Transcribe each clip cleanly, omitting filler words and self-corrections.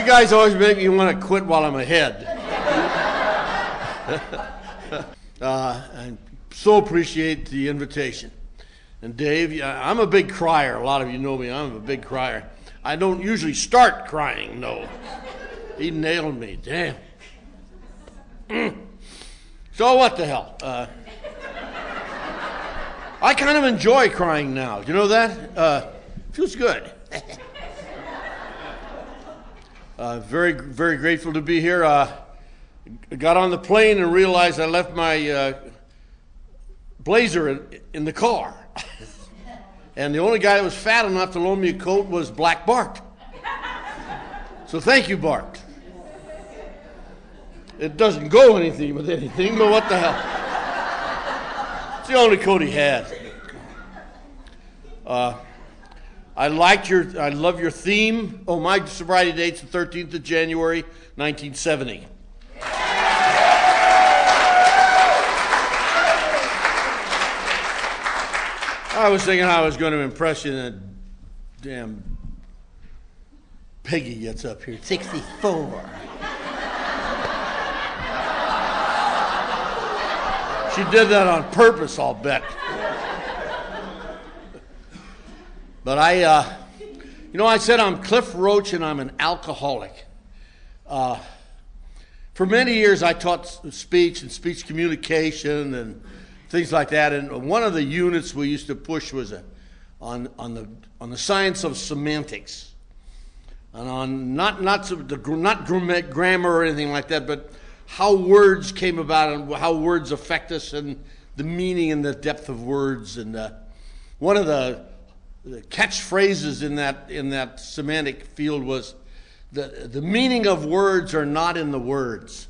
guys always make me want to quit while I'm ahead. I so appreciate the invitation. And Dave, I'm a big crier. A lot of you know me. I'm a big crier. I don't usually start crying, no. He nailed me. Damn. So what the hell? I kind of enjoy crying now. Do you know that? Feels good. Very, very grateful to be here. Got on the plane and realized I left my blazer in the car. And the only guy that was fat enough to loan me a coat was Black Bart. So thank you, Bart. It doesn't go anything with anything, but what the hell? It's the only coat he had. I love your theme. Oh, my sobriety date's the 13th of January, 1970. I was thinking I was going to impress you, and damn Peggy gets up here. 64. She did that on purpose, I'll bet. But I said I'm Cliff Roach and I'm an alcoholic. For many years I taught speech and speech communication and things like that. And one of the units we used to push was on the science of semantics, and on not grammar or anything like that, but how words came about and how words affect us and the meaning and the depth of words. And one of the catchphrases in that semantic field was the meaning of words are not in the words,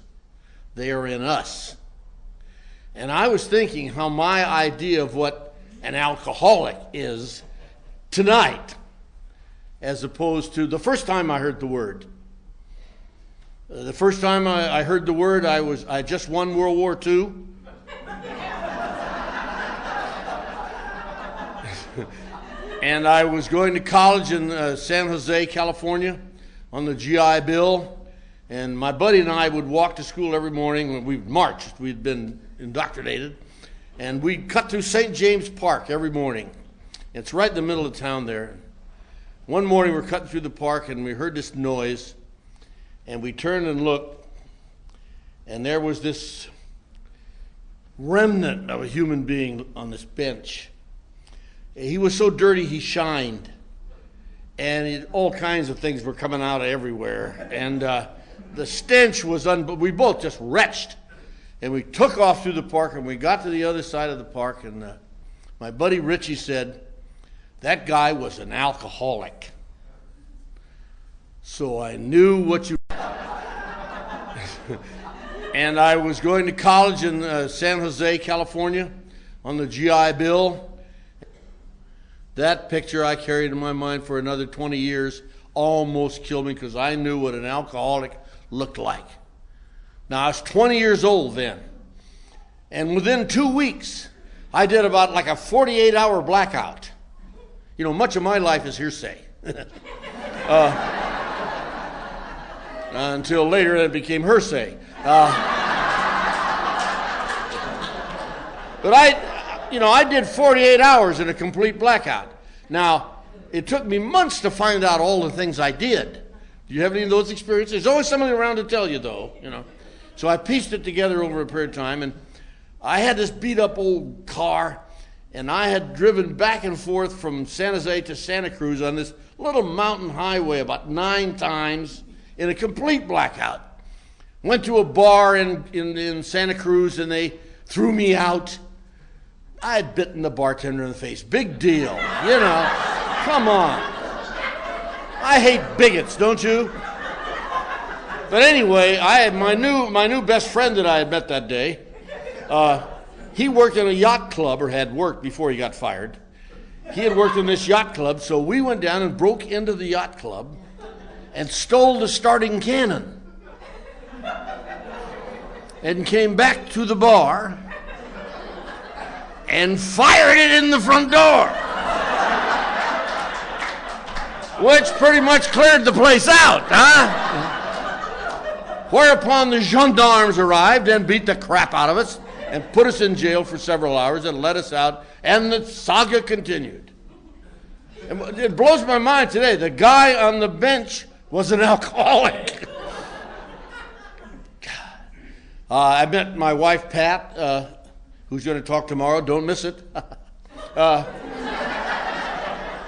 they are in us. And I was thinking how my idea of what an alcoholic is tonight, as opposed to the first time I heard the word. The first time I heard the word, I just won World War II. And I was going to college in San Jose, California, on the GI Bill. And my buddy and I would walk to school every morning. When we marched, we'd been indoctrinated. And we'd cut through St. James Park every morning. It's right in the middle of town there. One morning we're cutting through the park and we heard this noise. And we turned and looked. And there was this remnant of a human being on this bench. He was so dirty he shined. And all kinds of things were coming out of everywhere. And the stench was we both just retched. And we took off through the park, and we got to the other side of the park, and my buddy Richie said, that guy was an alcoholic. So I knew what you... And I was going to college in San Jose, California, on the GI Bill. That picture I carried in my mind for another 20 years almost killed me because I knew what an alcoholic looked like. Now, I was 20 years old then. And within 2 weeks, I did about like a 48-hour blackout. You know, much of my life is hearsay. Until later it became hearsay. But I did 48 hours in a complete blackout. Now, it took me months to find out all the things I did. Do you have any of those experiences? There's always somebody around to tell you, though, you know. So I pieced it together over a period of time, and I had this beat-up old car, and I had driven back and forth from San Jose to Santa Cruz on this little mountain highway about 9 times in a complete blackout. Went to a bar in Santa Cruz, and they threw me out. I had bitten the bartender in the face. Big deal, you know. Come on. I hate bigots, don't you? But anyway, I had my new best friend that I had met that day. He worked in a yacht club, or had worked before he got fired. He had worked in this yacht club, so we went down and broke into the yacht club and stole the starting cannon and came back to the bar and fired it in the front door. which pretty much cleared the place out, huh? Whereupon the gendarmes arrived and beat the crap out of us and put us in jail for several hours and let us out, and the saga continued. And it blows my mind today. The guy on the bench was an alcoholic. I met my wife, Pat, who's going to talk tomorrow. Don't miss it.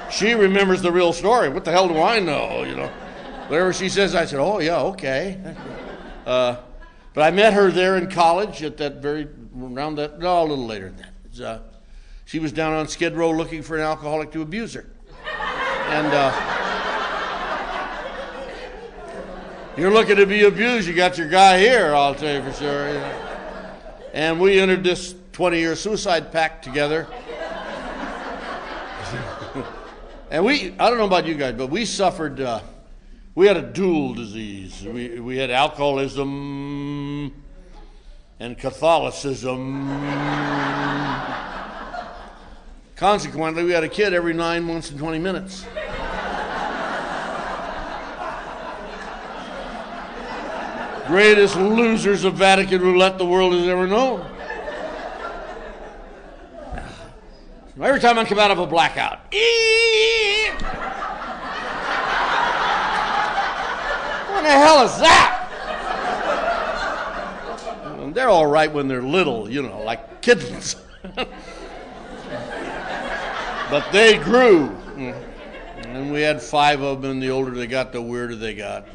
She remembers the real story. What the hell do I know? You know, whatever she says, I said, "Oh yeah, okay." But I met her there in college at that a little later than that. She was down on Skid Row looking for an alcoholic to abuse her, and you're looking to be abused. You got your guy here, I'll tell you for sure. You know. And we entered this 20-year suicide pact together. And I don't know about you guys, but we suffered, we had a dual disease. We had alcoholism and Catholicism. Consequently, we had a kid every 9 months and 20 minutes. Greatest losers of Vatican roulette the world has ever known. Every time I come out of a blackout, what the hell is that? And they're all right when they're little, you know, like kittens. But they grew. And we had 5 of them, and the older they got, the weirder they got.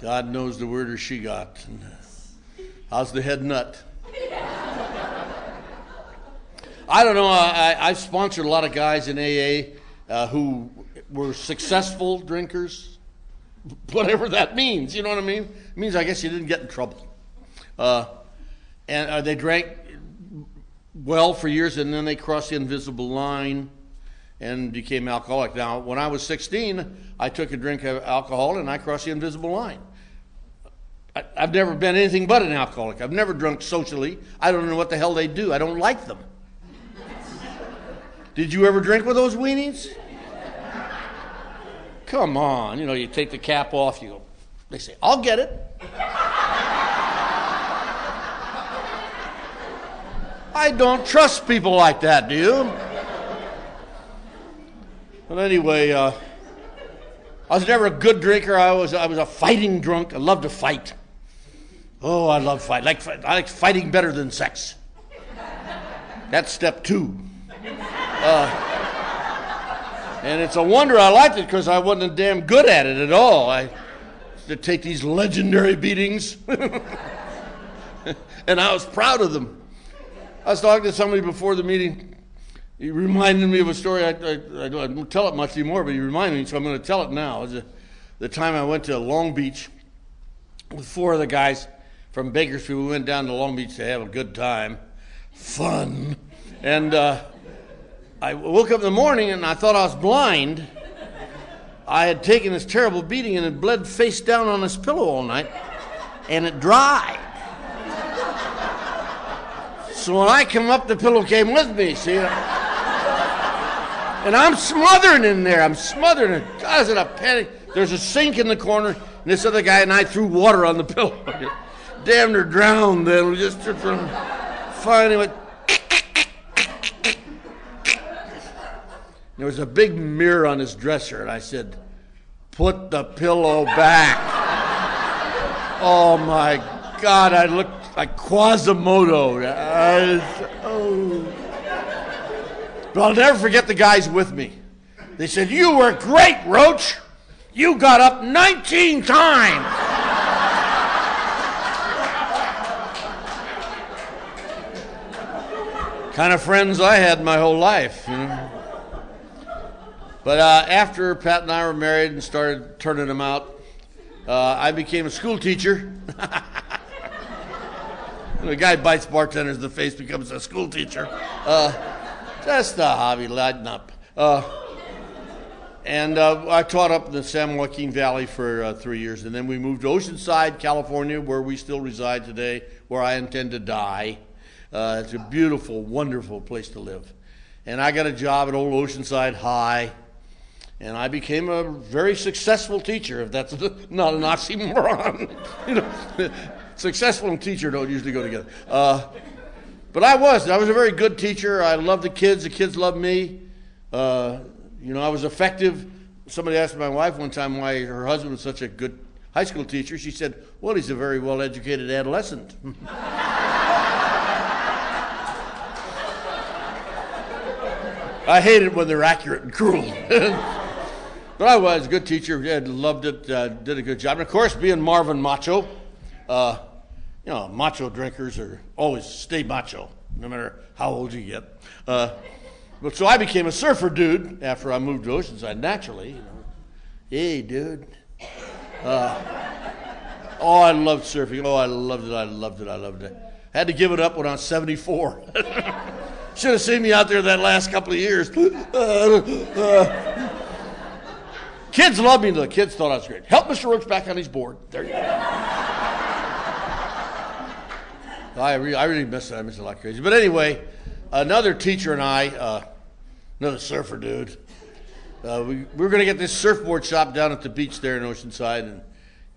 God knows the weirder she got. How's the head nut? I don't know. I've sponsored a lot of guys in AA who were successful drinkers, whatever that means. You know what I mean? It means I guess you didn't get in trouble. And they drank well for years, and then they crossed the invisible line and became alcoholic. Now, when I was 16, I took a drink of alcohol, and I crossed the invisible line. I've never been anything but an alcoholic. I've never drunk socially. I don't know what the hell they do. I don't like them. Did you ever drink with those weenies? Come on. You know, you take the cap off, you go, they say, "I'll get it." I don't trust people like that, do you? But anyway, I was never a good drinker. I was a fighting drunk. I loved to fight. Oh, I love fight. I like fighting better than sex. That's step 2. And it's a wonder I liked it, because I wasn't damn good at it at all. I used to take these legendary beatings, and I was proud of them. I was talking to somebody before the meeting. He reminded me of a story. I don't tell it much anymore, but he reminded me, so I'm going to tell it now. It was the time I went to Long Beach with 4 of the guys from Bakersfield. We went down to Long Beach to have a good time. Fun. And I woke up in the morning and I thought I was blind. I had taken this terrible beating and it bled face down on this pillow all night, and it dried. So when I came up, the pillow came with me, see? And I'm smothering in there. I'm smothering. God, is it a panic? There's a sink in the corner, and this other guy and I threw water on the pillow. Damn near drowned then. We just finally went. There was a big mirror on his dresser, and I said, "Put the pillow back." Oh, my God, I looked like Quasimodo. But I'll never forget the guys with me. They said, "You were great, Roach. You got up 19 times. Kind of friends I had my whole life, you know. But after Pat and I were married and started turning them out, I became a school teacher. The guy bites bartenders in the face, becomes a school teacher. Just a hobby, lighten up. And I taught up in the San Joaquin Valley for 3 years, and then we moved to Oceanside, California, where we still reside today, where I intend to die. It's a beautiful, wonderful place to live. And I got a job at old Oceanside High, And I became a very successful teacher, if that's not an oxymoron. Successful and teacher don't usually go together. But I was a very good teacher. I loved the kids loved me. I was effective. Somebody asked my wife one time why her husband was such a good high school teacher. She said, well, he's a very well-educated adolescent. I hate it when they're accurate and cruel. But I was a good teacher. Yeah, loved it. Did a good job. And, of course, being Marvin Macho, macho drinkers always stay macho, no matter how old you get. But so I became a surfer dude after I moved to Oceanside, naturally. Hey, dude. I loved surfing. Oh, I loved it. Had to give it up when I was 74. Should have seen me out there that last couple of years. Kids loved me. The kids thought I was great. Help Mr. Rooks back on his board. There you go. I really miss it. I miss it like crazy. But anyway, another teacher and I, another surfer dude, we were going to get this surfboard shop down at the beach there in Oceanside and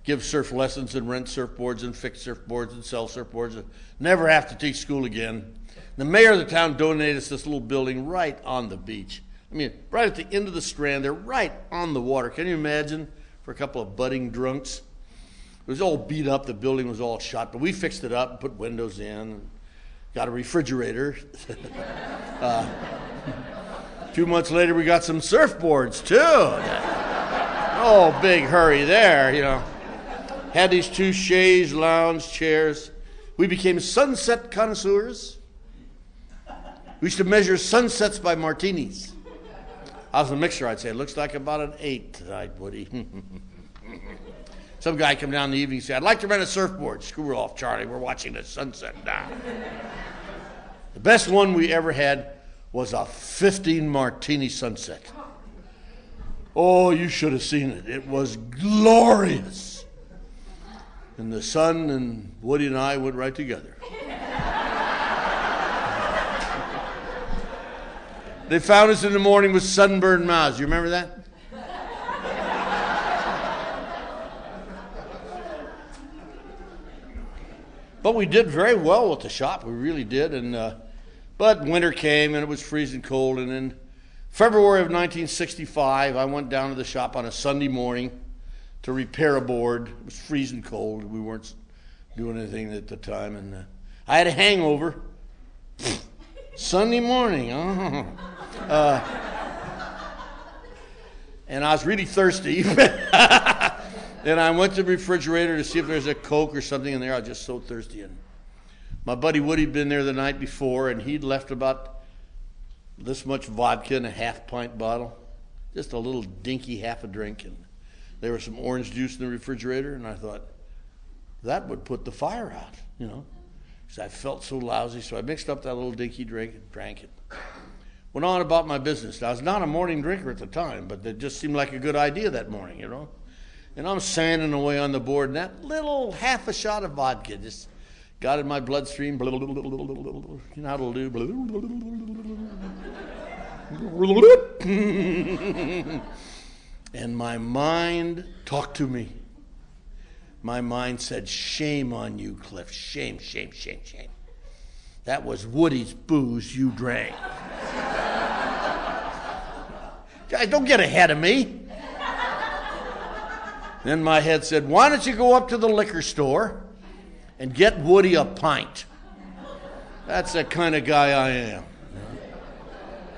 give surf lessons and rent surfboards and fix surfboards and sell surfboards and never have to teach school again. The mayor of the town donated us this little building right on the beach. I mean, right at the end of the Strand. They're right on the water. Can you imagine for a couple of budding drunks? It was all beat up. The building was all shot, but we fixed it up and put windows in and got a refrigerator. 2 months later, we got some surfboards, too. Oh, big hurry there, Had these 2 chaise lounge chairs. We became sunset connoisseurs. We used to measure sunsets by martinis. I was a mixer, I'd say. It looks like about an 8 tonight, Woody. Some guy come down in the evening and say, I'd like to rent a surfboard. Screw off, Charlie. We're watching the sunset now. The best one we ever had was a 15 martini sunset. Oh, you should have seen it. It was glorious. And the sun and Woody and I went right together. They found us in the morning with sunburned mouths. You remember that? But we did very well with the shop. We really did. But winter came and it was freezing cold. And in February of 1965, I went down to the shop on a Sunday morning to repair a board. It was freezing cold. We weren't doing anything at the time. And I had a hangover. Sunday morning. And I was really thirsty. And I went to the refrigerator to see if there's a Coke or something in there. I was just so thirsty. And my buddy Woody had been there the night before, and he'd left about this much vodka in a half-pint bottle. Just a little dinky half a drink. And there was some orange juice in the refrigerator, and I thought, that would put the fire out, because I felt so lousy. So I mixed up that little dinky drink and drank it. Went on about my business. I was not a morning drinker at the time, but it just seemed like a good idea that morning, And I'm sanding away on the board, and that little half a shot of vodka just got in my bloodstream. You know how it'll do. And my mind talked to me. My mind said, shame on you, Cliff. Shame, shame, shame, shame. That was Woody's booze you drank. Guys, don't get ahead of me. Then my head said, why don't you go up to the liquor store and get Woody a pint? That's the kind of guy I am.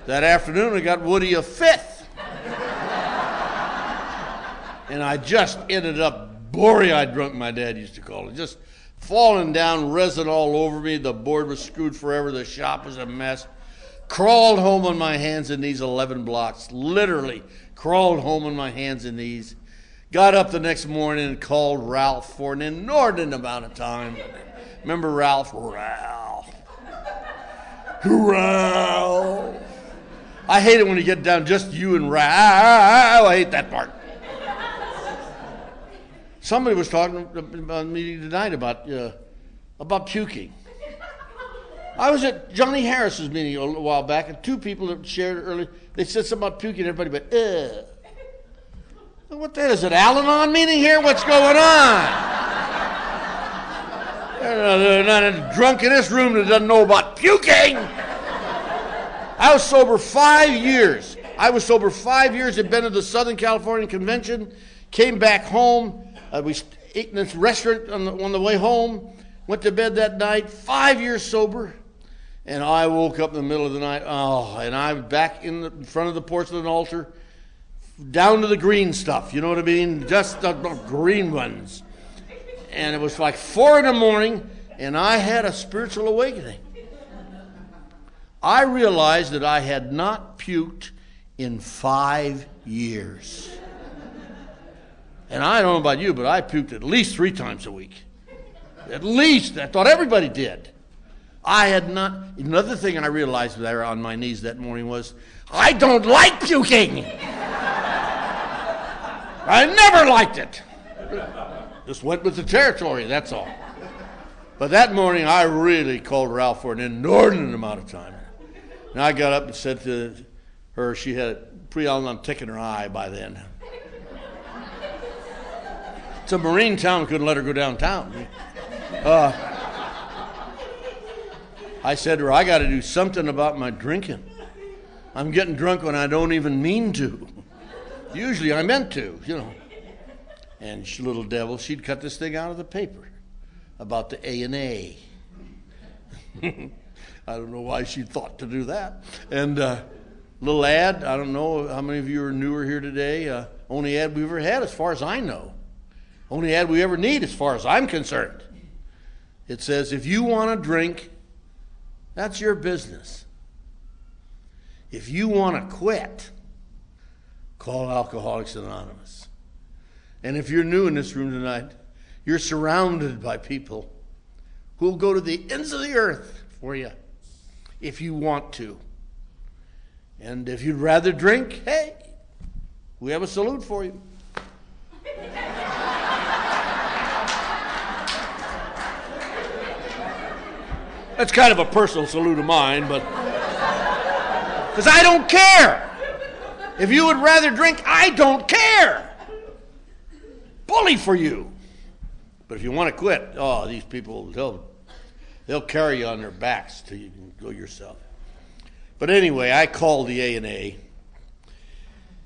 That afternoon, I got Woody a 5th. And I just ended up blurry-eyed drunk, my dad used to call it. Just falling down, resin all over me. The board was screwed forever. The shop was a mess. Crawled home on my hands and knees 11 blocks. Literally crawled home on my hands and knees. Got up the next morning and called Ralph for an inordinate amount of time. Remember Ralph? Ralph. I hate it when you get down just you and Ralph. I hate that part. Somebody was talking about me tonight about puking. I was at Johnny Harris's meeting a while back, and 2 people that shared earlier, they said something about puking, everybody went, ugh. What the hell is it, Al-Anon meeting here? What's going on? There's not a drunk in this room that doesn't know about puking. I was sober 5 years. Had been to the Southern California Convention, came back home. We ate in this restaurant on the way home, went to bed that night, 5 years sober. And I woke up in the middle of the night, and I'm back in front of the porcelain altar, down to the green stuff, you know what I mean? Just the green ones. And it was like 4 a.m, and I had a spiritual awakening. I realized that I had not puked in 5 years. And I don't know about you, but I puked at least 3 times a week. At least. I thought everybody did. I had not. Another thing I realized there on my knees that morning was, I don't like puking. I never liked it. Just went with the territory, that's all. But that morning, I really called her out for an inordinate amount of time. And I got up and said to her, she had a pre-Al-Anon tick in her eye by then. It's a marine town, couldn't let her go downtown. I said to her, I got to do something about my drinking. I'm getting drunk when I don't even mean to. Usually I meant to, you know. And she, little devil, she'd cut this thing out of the paper about the A&A. I don't know why she thought to do that. And little ad, I don't know how many of you are newer here today. Only ad we ever had as far as I know. Only ad we ever need as far as I'm concerned. It says, if you want to drink, that's your business. If you want to quit, call Alcoholics Anonymous. And if you're new in this room tonight, you're surrounded by people who will go to the ends of the earth for you if you want to. And if you'd rather drink, hey, we have a salute for you. That's kind of a personal salute of mine, but because I don't care. If you would rather drink, I don't care. Bully for you. But if you want to quit, these people, they'll carry you on their backs till you can go yourself. But anyway, I called the A&A,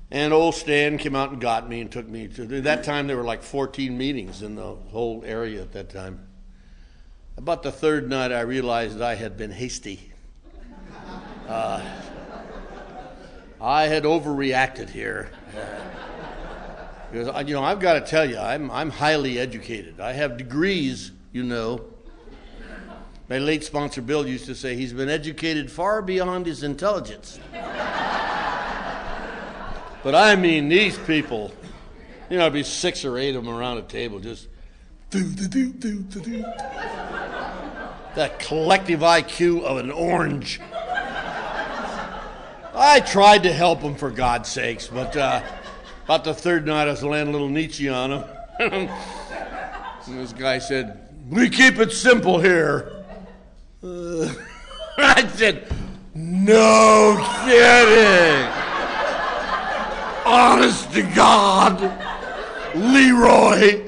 and old Stan came out and got me and took me to, at that time there were like 14 meetings in the whole area at that time. About the third night, I realized I had been hasty. I had overreacted here. Because, I've got to tell you, I'm highly educated. I have degrees, you know. My late sponsor, Bill, used to say he's been educated far beyond his intelligence. But I mean, these people, there'd be 6 or 8 of them around a table just that collective IQ of an orange. I tried to help them for God's sakes, but about the third night I was laying a little Nietzsche on them. And this guy said, we keep it simple here. I said, no kidding. Honest to God, Leroy.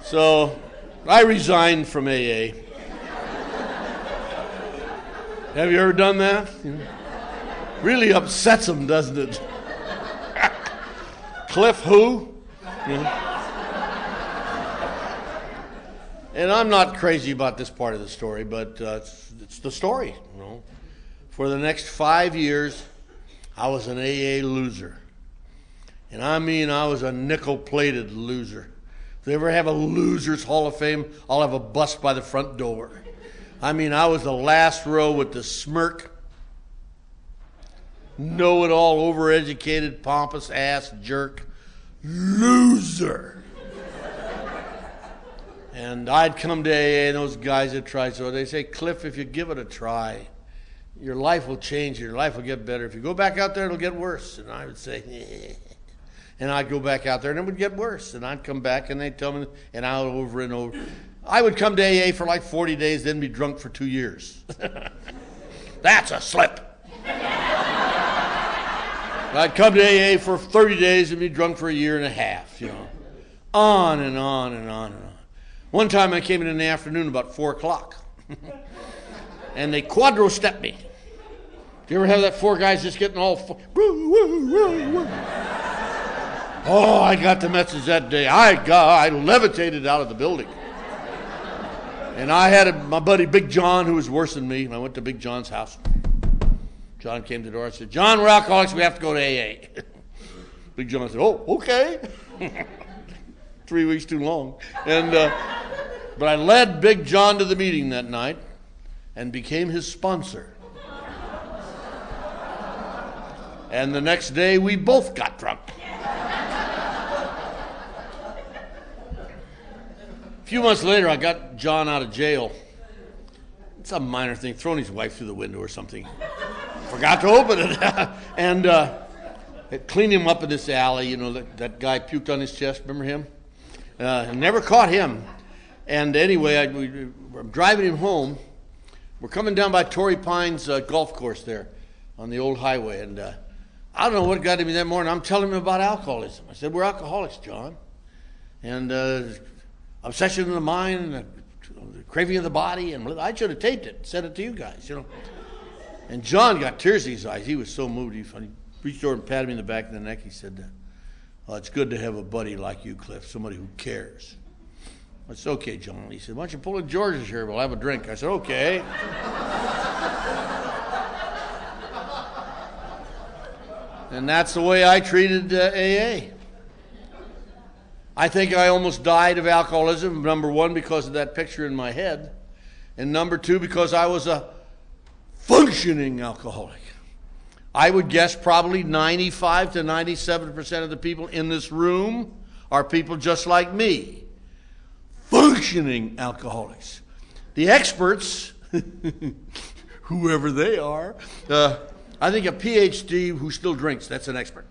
So I resigned from AA. Have you ever done that? Really upsets them, doesn't it? Cliff who? And I'm not crazy about this part of the story, but it's the story. For the next 5 years, I was an AA loser. And I mean, I was a nickel-plated loser. If they ever have a Losers Hall of Fame, I'll have a bust by the front door. I mean, I was the last row with the smirk, know-it-all, overeducated, pompous ass jerk, loser. And I'd come to AA, and those guys had tried, so they say, Cliff, if you give it a try, your life will change, your life will get better. If you go back out there, it'll get worse. And I would say, eh. And I'd go back out there, and it would get worse. And I'd come back, and they'd tell me, and I would over and over. I would come to AA for like 40 days, then be drunk for 2 years. That's a slip. I'd come to AA for 30 days and be drunk for a year and a half, you know. On and on and on and on. One time I came in the afternoon about 4 o'clock. And they quadro-stepped me. Do you ever have that 4 guys just getting all... Oh, I got the message that day. I levitated out of the building. And I had my buddy Big John, who was worse than me, and I went to Big John's house. John came to the door and said, "John, we're alcoholics, we have to go to AA." Big John said, "Oh, okay." 3 weeks too long. But I led Big John to the meeting that night and became his sponsor. And the next day, we both got drunk. A few months later, I got John out of jail. It's a minor thing, throwing his wife through the window or something. Forgot to open it. And cleaned him up in this alley. You know, that guy puked on his chest. Remember him? Never caught him. And anyway, I'm driving him home. We're coming down by Torrey Pines golf course there on the old highway. And I don't know what got to me that morning. I'm telling him about alcoholism. I said, "We're alcoholics, John. And obsession of the mind, the craving of the body." And I should have taped it, sent it to you guys, you know. And John got tears in his eyes. He was so moved. He reached over and patted me in the back of the neck. He said, "Well, it's good to have a buddy like you, Cliff, somebody who cares." I said, "Okay, John." He said, "Why don't you pull a George's here? We'll have a drink." I said, "Okay." And that's the way I treated AA. I think I almost died of alcoholism, number one, because of that picture in my head, and number two, because I was a functioning alcoholic. I would guess probably 95 to 97% of the people in this room are people just like me. Functioning alcoholics. The experts, whoever they are, I think a PhD who still drinks, that's an expert.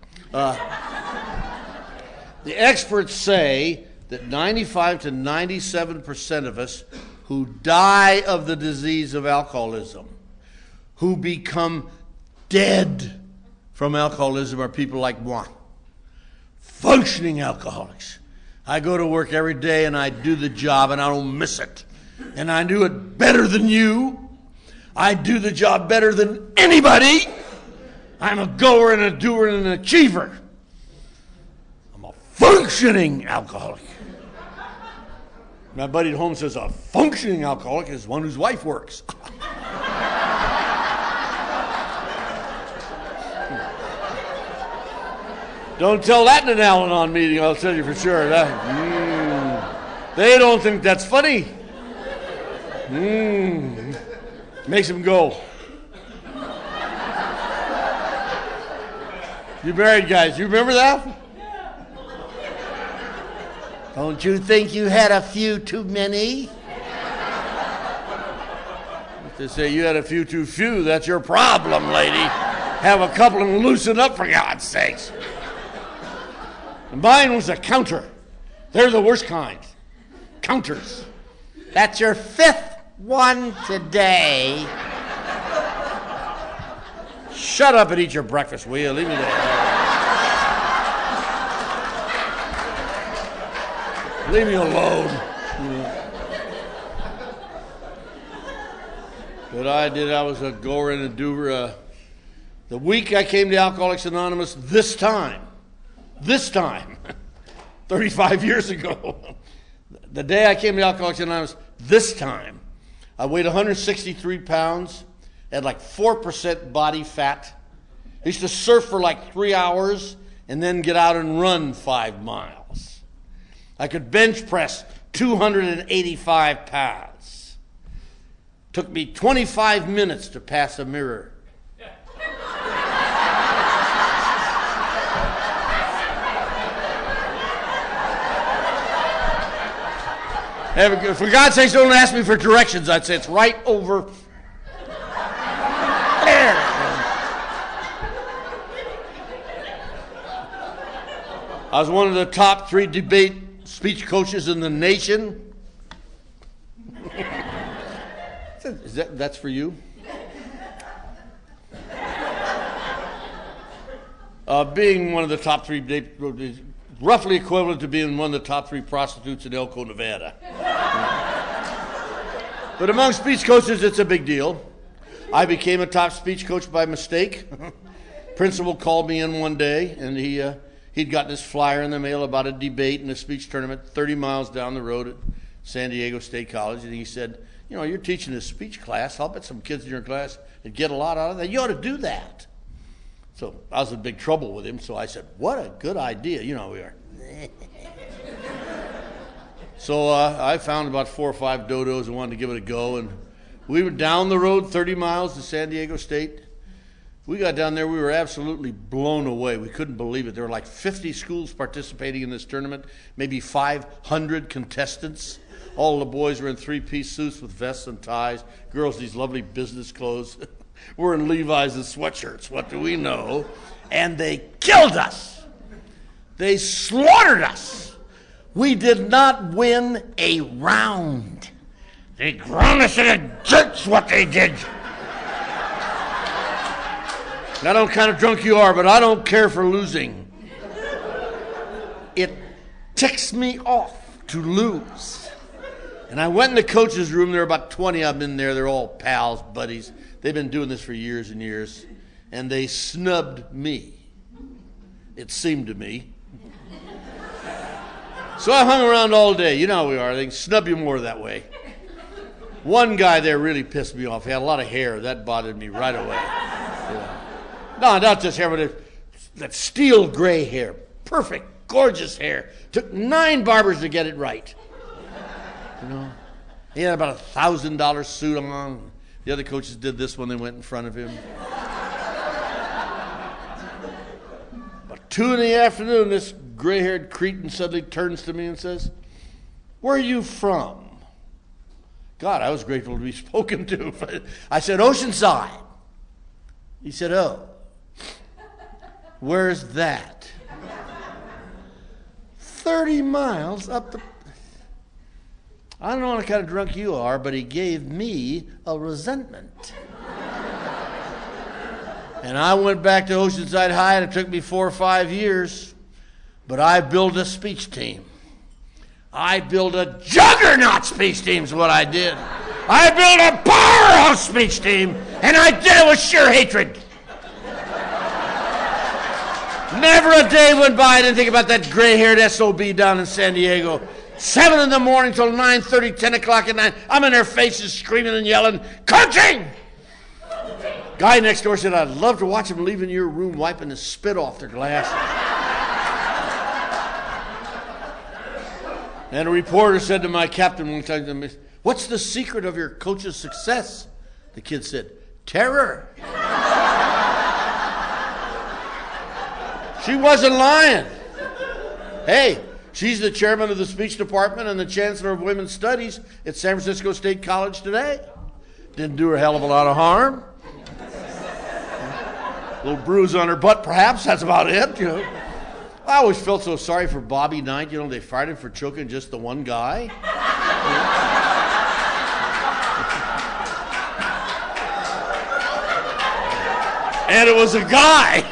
The experts say that 95 to 97% of us who die of the disease of alcoholism, who become dead from alcoholism, are people like moi. Functioning alcoholics. I go to work every day and I do the job and I don't miss it. And I do it better than you. I do the job better than anybody. I'm a goer and a doer and an achiever. I'm a functioning alcoholic. My buddy at home says a functioning alcoholic is one whose wife works. Don't tell that in an Al-Anon meeting, I'll tell you for sure. They don't think that's funny. Makes them go. You married guys, you remember that? Don't you think you had a few too many? If they say you had a few too few, that's your problem, lady. Have a couple and loosen up, for God's sakes. And mine was a counter. They're the worst kind. Counters. That's your 5th one today. Shut up and eat your breakfast, will you? Leave me there. Leave me alone. But I was a goer and a doer. The week I came to Alcoholics Anonymous, this time, 35 years ago, the day I came to Alcoholics Anonymous, this time, I weighed 163 pounds, had like 4% body fat. I used to surf for like 3 hours and then get out and run 5 miles. I could bench press 285 pounds. Took me 25 minutes to pass a mirror. For God's sakes, don't ask me for directions. I'd say it's right over there. I was one of the top 3 debate speech coaches in the nation. That's for you? Being one of the top three, roughly equivalent to being one of the top three prostitutes in Elko, Nevada. But among speech coaches, it's a big deal. I became a top speech coach by mistake. Principal called me in one day, and he'd gotten this flyer in the mail about a debate in a speech tournament 30 miles down the road at San Diego State College, and he said, you know, you're teaching a speech class. I'll bet some kids in your class would get a lot out of that. You ought to do that. So I was in big trouble with him, so I said, what a good idea. You know how we are. So I found about 4 or 5 dodos and wanted to give it a go, and we were down the road 30 miles to San Diego State. We got down there, we were absolutely blown away. We couldn't believe it. There were like 50 schools participating in this tournament, maybe 500 contestants. All the boys were in 3-piece suits with vests and ties. Girls, these lovely business clothes. We're in Levi's and sweatshirts. What do we know? And they killed us. They slaughtered us. We did not win a round. They ground us in the dirt's what they did. I don't know what kind of drunk you are, but I don't care for losing. It ticks me off to lose. And I went in the coach's room. There were about 20 of them in there. They're all pals, buddies. They've been doing this for years and years. And they snubbed me. It seemed to me. So I hung around all day. You know how we are. They can snub you more that way. One guy there really pissed me off. He had a lot of hair. That bothered me right away. Yeah. No, not just hair, but that steel gray hair. Perfect, gorgeous hair. Took 9 barbers to get it right. You know, he had about $1,000 suit on. The other coaches did this when they went in front of him. About 2 in the afternoon, this gray-haired cretin suddenly turns to me and says, "Where are you from?" God, I was grateful to be spoken to. I said, "Oceanside." He said, "Oh, where's that?" 30 miles up the... I don't know what kind of drunk you are, but he gave me a resentment. And I went back to Oceanside High, and it took me 4 or 5 years, but I built a speech team. I built a juggernaut speech team is what I did. I built a powerhouse speech team, and I did it with sheer hatred. Never a day went by I didn't think about that gray-haired SOB down in San Diego. 7 in the morning till 9:30, 10 o'clock at night. I'm in their faces screaming and yelling, "Coaching!" Guy next door said, "I'd love to watch them leaving your room wiping the spit off their glasses." And a reporter said to my captain one time, "What's the secret of your coach's success?" The kid said, "Terror." She wasn't lying. Hey, she's the chairman of the speech department and the chancellor of women's studies at San Francisco State College today. Didn't do her a hell of a lot of harm. A little bruise on her butt, perhaps. That's about it. You know. I always felt so sorry for Bobby Knight. You know, they fired him for choking just the one guy. And it was a guy.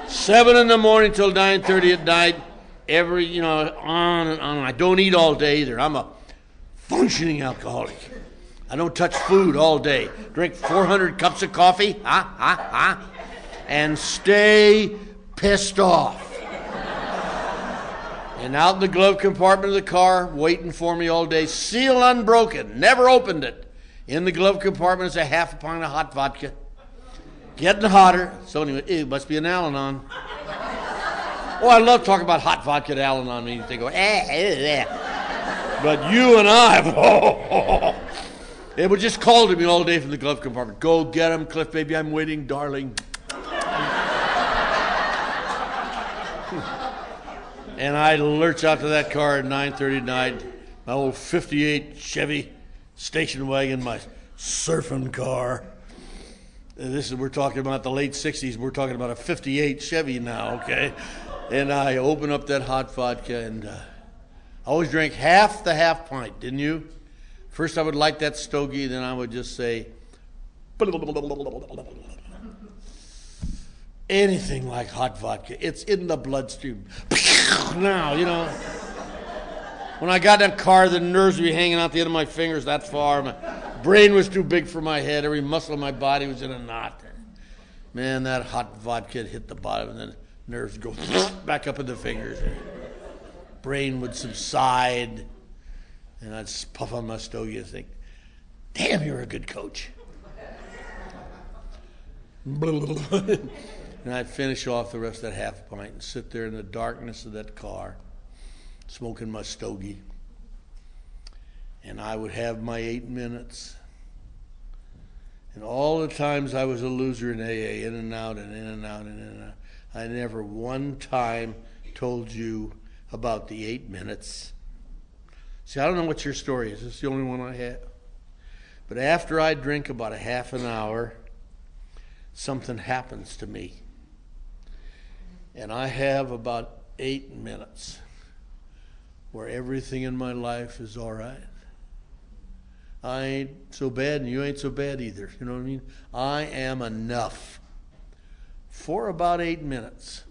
7 in the morning till 9:30 at night, on and on. I don't eat all day either. I'm a functioning alcoholic. I don't touch food all day. Drink 400 cups of coffee, and stay pissed off. And out in the glove compartment of the car, waiting for me all day, seal unbroken, never opened it. In the glove compartment is a half a pint of hot vodka. Getting hotter. So anyway, it must be an Al-Anon. Oh, I love talking about hot vodka to Al-Anon meetings. They go, But you and I, they would just call to me all day from the glove compartment. "Go get him, Cliff, baby, I'm waiting, darling." And I lurch out to that car at 9:30 at night, my old 58 Chevy station wagon, my surfing car. We're talking about the late 60s. We're talking about a 58 Chevy now, okay? And I open up that hot vodka, and I always drank half the half pint, didn't you? First I would light that stogie, then I would just say, Anything like hot vodka, it's in the bloodstream. Now, when I got in that car, the nerves would be hanging out the end of my fingers that far. My brain was too big for my head. Every muscle in my body was in a knot. Man, that hot vodka hit the bottom, and then nerves go back up in the fingers. Brain would subside, and I'd puff on my stogie and think, damn, you're a good coach. And I'd finish off the rest of that half pint and sit there in the darkness of that car, smoking my stogie. And I would have my 8 minutes. And all the times I was a loser in AA, in and out and in and out and in and out, I never one time told you about the 8 minutes. See, I don't know what your story is. It's the only one I have. But after I drink about a half an hour, something happens to me. And I have about 8 minutes where everything in my life is all right. I ain't so bad, and you ain't so bad either. You know what I mean? I am enough for about 8 minutes.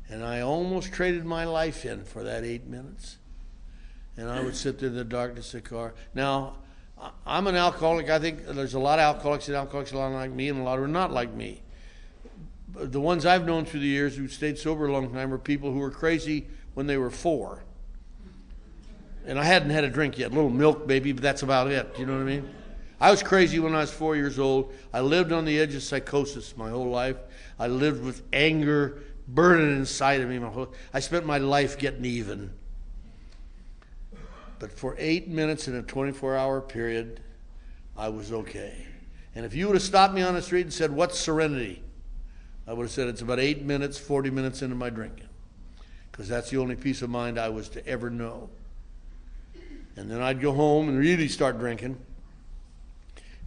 And I almost traded my life in for that 8 minutes. And I would sit there in the darkness of the car. Now, I'm an alcoholic. I think there's a lot of alcoholics, and alcoholics a lot like me, and a lot who are not like me. But the ones I've known through the years who stayed sober a long time are people who were crazy when they were 4. And I hadn't had a drink yet. A little milk, maybe, but that's about it. You know what I mean? I was crazy when I was 4 years old. I lived on the edge of psychosis my whole life. I lived with anger burning inside of me. I spent my life getting even. But for 8 minutes in a 24-hour period, I was okay. And if you would have stopped me on the street and said, what's serenity? I would have said it's about 8 minutes, 40 minutes into my drinking. Because that's the only peace of mind I was to ever know. And then I'd go home and really start drinking.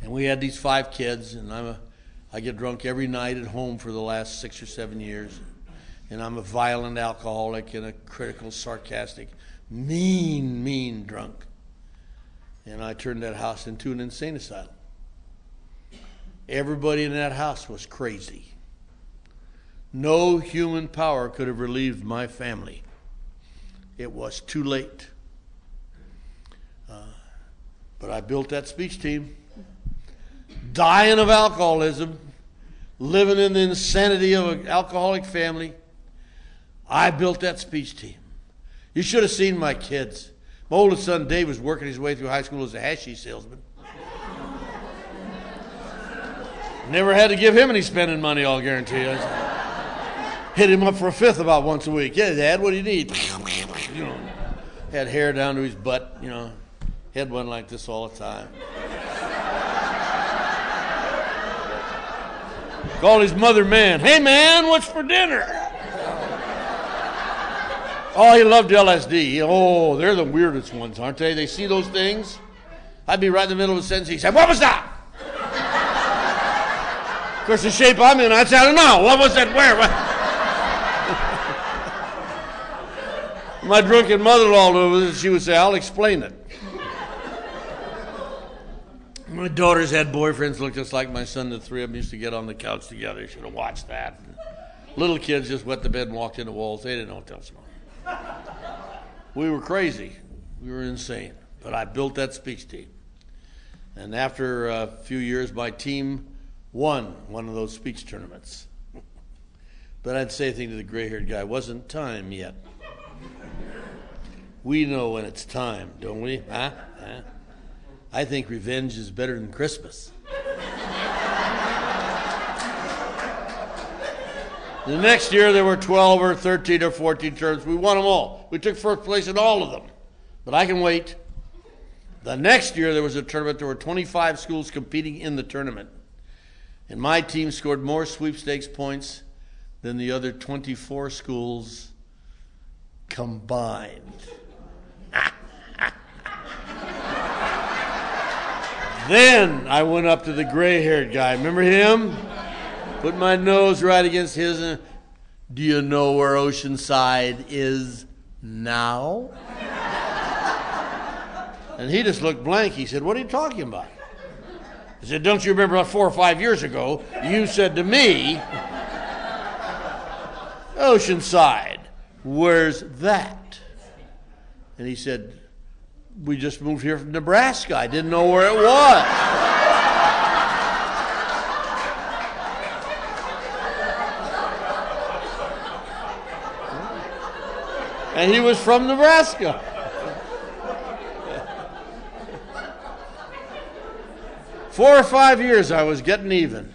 And we had these 5 kids, and I get drunk every night at home for the last 6 or 7 years. And I'm a violent alcoholic and a critical, sarcastic, mean drunk. And I turned that house into an insane asylum. Everybody in that house was crazy. No human power could have relieved my family. It was too late. But I built that speech team. Dying of alcoholism, living in the insanity of an alcoholic family. I built that speech team. You should have seen my kids. My oldest son, Dave, was working his way through high school as a hashish salesman. Never had to give him any spending money, I'll guarantee you. Hit him up for a fifth about once a week. Yeah, Dad, what do you need? Had hair down to his butt, Head went like this all the time. Called his mother man. Hey, man, what's for dinner? Oh, he loved LSD. Oh, they're the weirdest ones, aren't they? They see those things. I'd be right in the middle of a sentence. He'd say, what was that? Of course, the shape I'm in, I'd say, I don't know. What was that? Where? My drunken mother-in-law, she would say, I'll explain it. My daughters had boyfriends looked just like my son. The 3 of them used to get on the couch together. You should have watched that. Little kids just wet the bed and walked into walls. They didn't know what to tell them. We were crazy. We were insane. But I built that speech team. And after a few years, my team won one of those speech tournaments. But I'd say a thing to the gray-haired guy, wasn't time yet. We know when it's time, don't we? Huh? I think revenge is better than Christmas. The next year there were 12 or 13 or 14 tournaments. We won them all. We took first place in all of them. But I can wait. The next year there was a tournament. There were 25 schools competing in the tournament. And my team scored more sweepstakes points than the other 24 schools combined. Then I went up to the gray-haired guy. Remember him? Put my nose right against his. And, do you know where Oceanside is now? And he just looked blank. He said, what are you talking about? I said, don't you remember about 4 or 5 years ago, you said to me, Oceanside, where's that? And he said, we just moved here from Nebraska. I didn't know where it was. And he was from Nebraska. Four or 5 years I was getting even.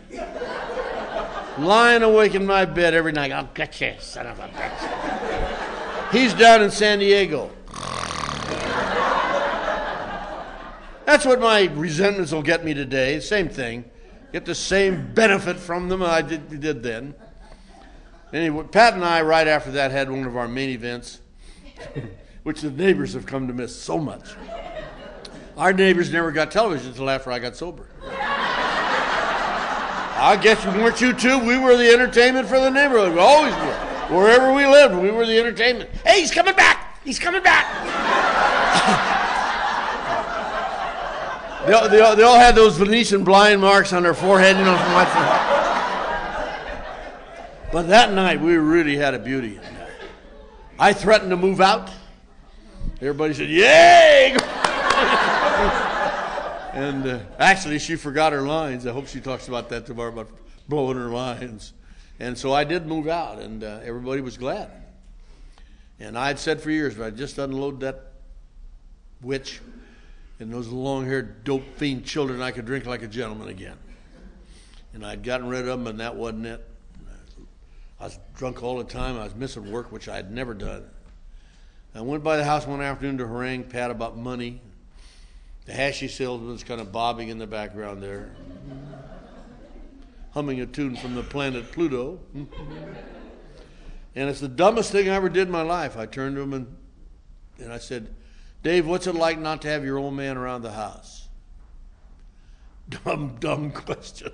Lying awake in my bed every night. I'll get you, son of a bitch. He's down in San Diego. That's what my resentments will get me today. Same thing. Get the same benefit from them I did then. Anyway, Pat and I, right after that, had one of our main events, which the neighbors have come to miss so much. Our neighbors never got television until after I got sober. I guess, weren't you too? We were the entertainment for the neighborhood. We always were. Wherever we lived, we were the entertainment. Hey, he's coming back! He's coming back! they all had those Venetian blind marks on their forehead, from watching. But that night, we really had a beauty. I threatened to move out. Everybody said, yay! And actually, she forgot her lines. I hope she talks about that tomorrow, about blowing her lines. And so I did move out, and everybody was glad. And I had said for years, if I just unload that witch and those long-haired, dope-fiend children, I could drink like a gentleman again. And I'd gotten rid of them, and that wasn't it. I was drunk all the time. I was missing work, which I had never done. I went by the house one afternoon to harangue Pat about money. The hashy salesman's kind of bobbing in the background there, humming a tune from the planet Pluto. And it's the dumbest thing I ever did in my life. I turned to him and I said, Dave, what's it like not to have your old man around the house? Dumb question.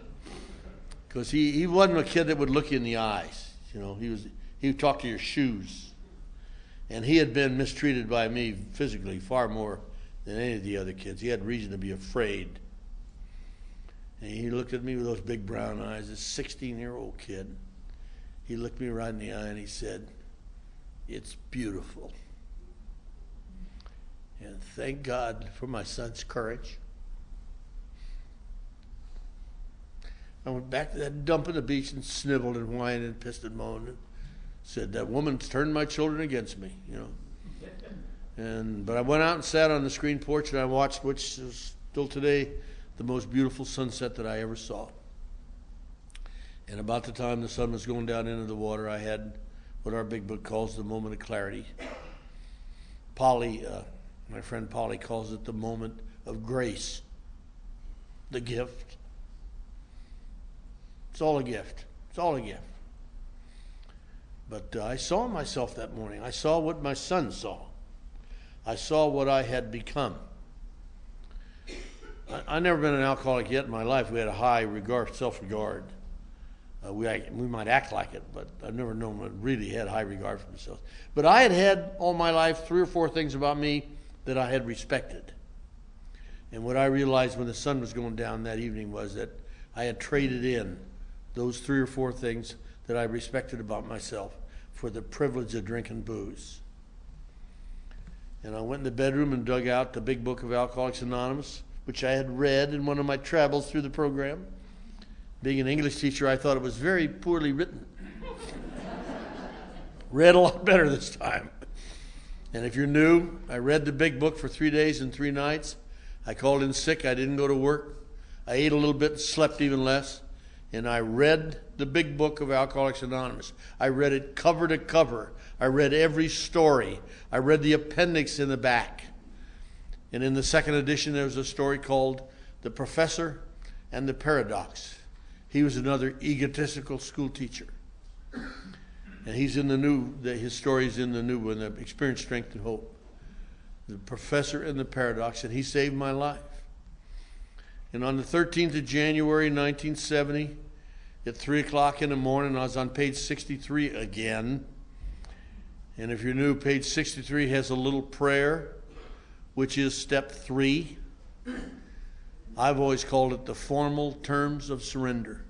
Because he wasn't a kid that would look you in the eyes. He would talk to your shoes. And he had been mistreated by me physically far more than any of the other kids. He had reason to be afraid. And he looked at me with those big brown eyes, this 16-year-old kid. He looked me right in the eye and he said, it's beautiful. And thank God for my son's courage. I went back to that dump on the beach and sniveled and whined and pissed and moaned and said, that woman's turned my children against me, But I went out and sat on the screen porch and I watched, which is still today the most beautiful sunset that I ever saw. And about the time the sun was going down into the water, I had what our big book calls the moment of clarity. Polly, my friend Polly, calls it the moment of grace, the gift. It's all a gift. It's all a gift. But I saw myself that morning. I saw what my son saw. I saw what I had become. I've never been an alcoholic yet in my life. We had a high self-regard. We might act like it, but I've never known one really had high regard for themselves. But I had all my life 3 or 4 things about me that I had respected. And what I realized when the sun was going down that evening was that I had traded in those 3 or 4 things that I respected about myself for the privilege of drinking booze. And I went in the bedroom and dug out the big book of Alcoholics Anonymous, which I had read in one of my travels through the program. Being an English teacher, I thought it was very poorly written. Read a lot better this time. And if you're new, I read the big book for 3 days and 3 nights. I called in sick. I didn't go to work. I ate a little bit, slept even less. And I read the big book of Alcoholics Anonymous. I read it cover to cover. I read every story. I read the appendix in the back. And in the second edition, there was a story called The Professor and the Paradox. He was another egotistical school teacher. And he's in the new, his story's in the new one, the Experience, Strength, and Hope. The Professor and the Paradox, and he saved my life. And on the 13th of January, 1970, at 3 o'clock in the morning, I was on page 63 again. And if you're new, page 63 has a little prayer, which is step 3. I've always called it the formal terms of surrender.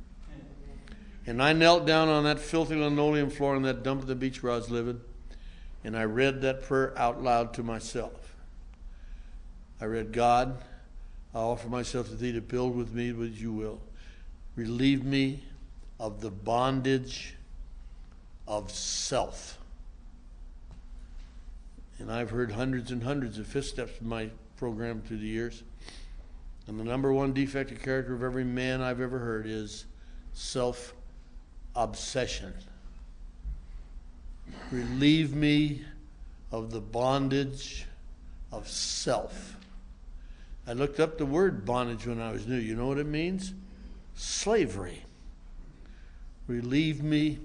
And I knelt down on that filthy linoleum floor on that dump at the beach where I was living, and I read that prayer out loud to myself. I read, God, I offer myself to thee to build with me what you will. Relieve me of the bondage of self. And I've heard hundreds and hundreds of fifth steps in my program through the years. And the number one defect of character of every man I've ever heard is self-obsession. Relieve me of the bondage of self. I looked up the word bondage when I was new. You know what it means? Slavery. Relieve me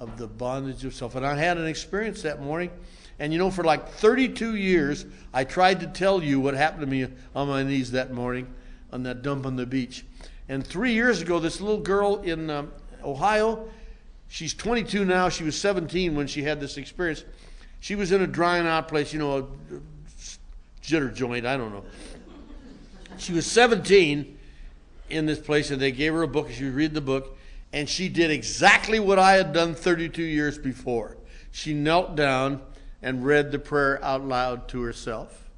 of the bondage of self. And I had an experience that morning. And you know, for like 32 years, I tried to tell you what happened to me on my knees that morning on that dump on the beach. And 3 years ago, this little girl in Ohio, she's 22 now. She was 17 when she had this experience. She was in a drying out place, you know, a jitter joint, I don't know. She was 17 in this place, and they gave her a book, and she was reading the book, and she did exactly what I had done 32 years before. She knelt down and read the prayer out loud to herself.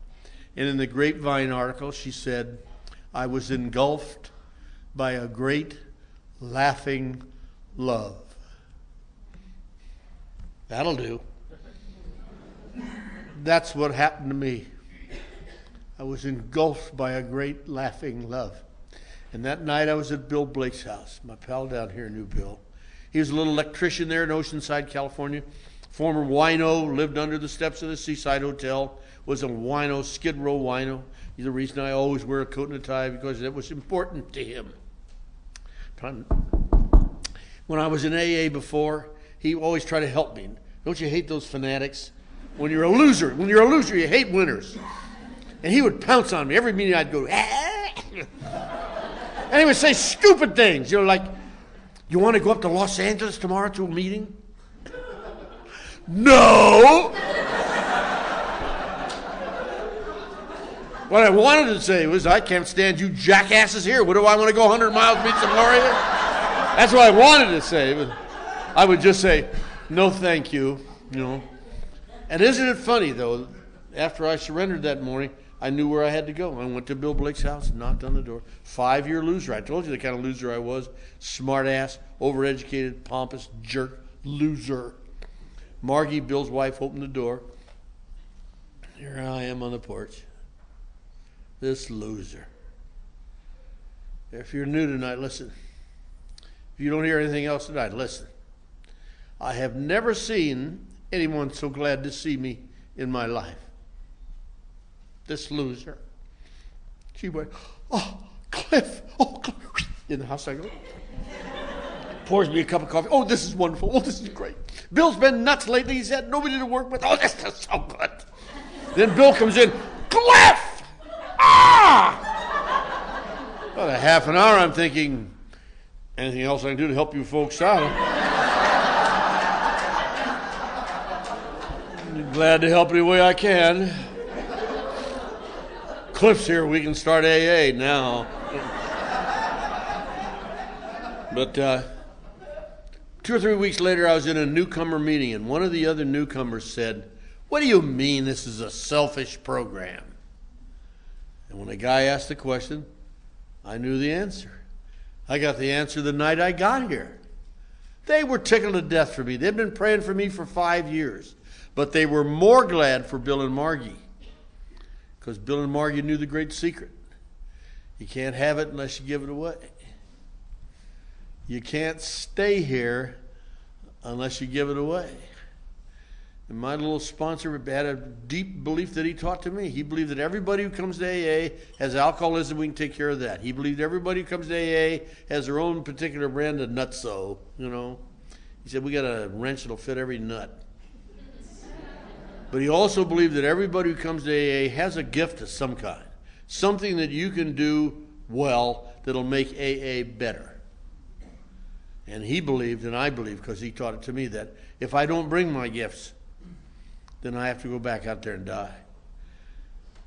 And in the Grapevine article, she said, I was engulfed by a great laughing love. That'll do. That's what happened to me. I was engulfed by a great laughing love. And that night I was at Bill Blake's house. My pal down here knew Bill. He was a little electrician there in Oceanside, California. Former wino, lived under the steps of the Seaside Hotel, was a wino, Skid Row wino. He's the reason I always wear a coat and a tie, because it was important to him. When I was in AA before, he always tried to help me. Don't you hate those fanatics? When you're a loser, you hate winners. And he would pounce on me. Every meeting I'd go, ah! And he would say stupid things. You know, like, you want to go up to Los Angeles tomorrow to a meeting? No! What I wanted to say was, I can't stand you jackasses here. What do I want to go 100 miles to meet some Gloria? That's what I wanted to say. But I would just say, no thank you, you know. And isn't it funny, though, after I surrendered that morning, I knew where I had to go. I went to Bill Blake's house and knocked on the door. 5-year loser. I told you the kind of loser I was. Smart ass, overeducated, pompous, jerk, loser. Margie, Bill's wife, opened the door. Here I am on the porch. This loser. If you're new tonight, listen. If you don't hear anything else tonight, listen. I have never seen anyone so glad to see me in my life. This loser. She went, oh, Cliff. Oh, Cliff. In the house I go. Pours me a cup of coffee. Oh, this is wonderful. Oh, this is great. Bill's been nuts lately. He's had nobody to work with. Oh, this is so good. Then Bill comes in. Cliff! Ah! About a half an hour, I'm thinking, anything else I can do to help you folks out? I'm glad to help any way I can. Cliff's here. We can start AA now. But 2 or 3 weeks later, I was in a newcomer meeting, and one of the other newcomers said, what do you mean this is a selfish program? And when a guy asked the question, I knew the answer. I got the answer the night I got here. They were tickled to death for me. They'd been praying for me for 5 years. But they were more glad for Bill and Margie, because Bill and Margie knew the great secret. You can't have it unless you give it away. You can't stay here unless you give it away. And my little sponsor had a deep belief that he taught to me. He believed that everybody who comes to AA has alcoholism. We can take care of that. He believed everybody who comes to AA has their own particular brand of nutso, you know. He said, we got a wrench that'll fit every nut. But he also believed that everybody who comes to AA has a gift of some kind. Something that you can do well that'll make AA better. And he believed, and I believe, because he taught it to me, that if I don't bring my gifts, then I have to go back out there and die.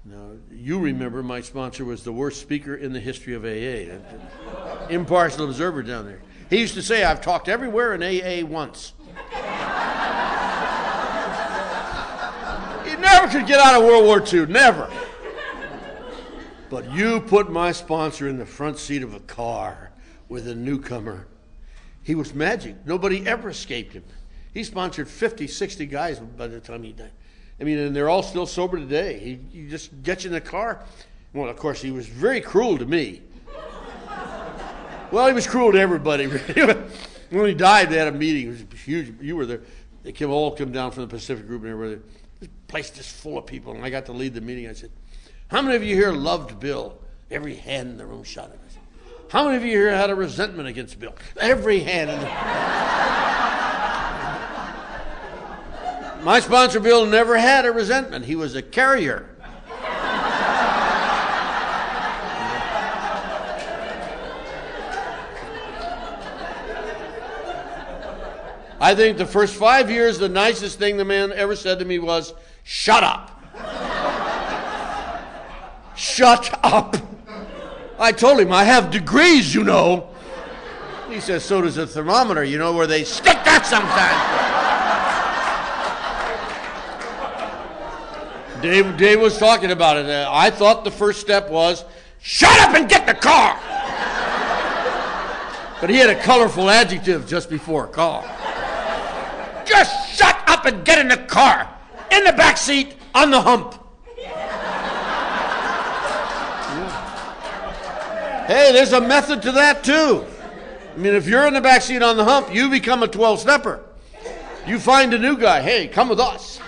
Now, you remember my sponsor was the worst speaker in the history of AA. Impartial observer down there. He used to say, I've talked everywhere in AA once. He never could get out of World War II, never. But you put my sponsor in the front seat of a car with a newcomer. He was magic. Nobody ever escaped him. He sponsored 50, 60 guys by the time he died. I mean, and they're all still sober today. He just gets you in the car. Well, of course, he was very cruel to me. Well, he was cruel to everybody. When he died, they had a meeting. It was huge. You were there. They all come down from the Pacific Group and everybody. This place just full of people. And I got to lead the meeting. I said, how many of you here loved Bill? Every hand in the room shot at us. How many of you here had a resentment against Bill? Every hand in the My sponsor, Bill, never had a resentment. He was a carrier. I think the first 5 years, the nicest thing the man ever said to me was, shut up. Shut up. I told him, I have degrees, you know. He says, so does a thermometer, you know, where they stick that sometimes. Dave was talking about it. I thought the first step was, shut up and get in the car. But he had a colorful adjective just before car. Just shut up and get in the car. In the back seat, on the hump. Hey, there's a method to that too. I mean, if you're in the back seat on the hump, you become a 12-stepper. You find a new guy. Hey, come with us.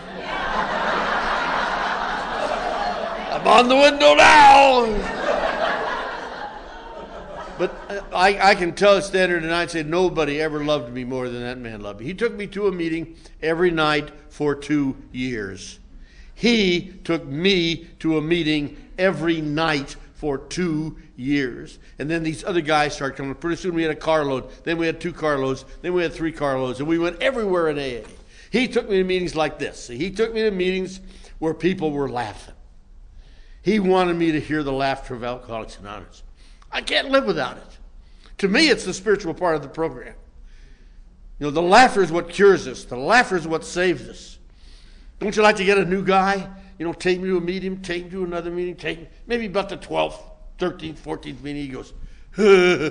I'm on the window now. But I can tell a standard tonight and say nobody ever loved me more than that man loved me. He took me to a meeting every night for 2 years. He took me to a meeting every night for 2 years. And then these other guys started coming. Pretty soon we had a carload. Then we had 2 carloads. Then we had 3 carloads. And we went everywhere in AA. He took me to meetings like this. He took me to meetings where people were laughing. He wanted me to hear the laughter of Alcoholics Anonymous. I can't live without it. To me, it's the spiritual part of the program. You know, the laughter is what cures us. The laughter is what saves us. Don't you like to get a new guy? You know, take me to a meeting, take me to another meeting, maybe about the 12th, 13th, 14th meeting, he goes, gotcha!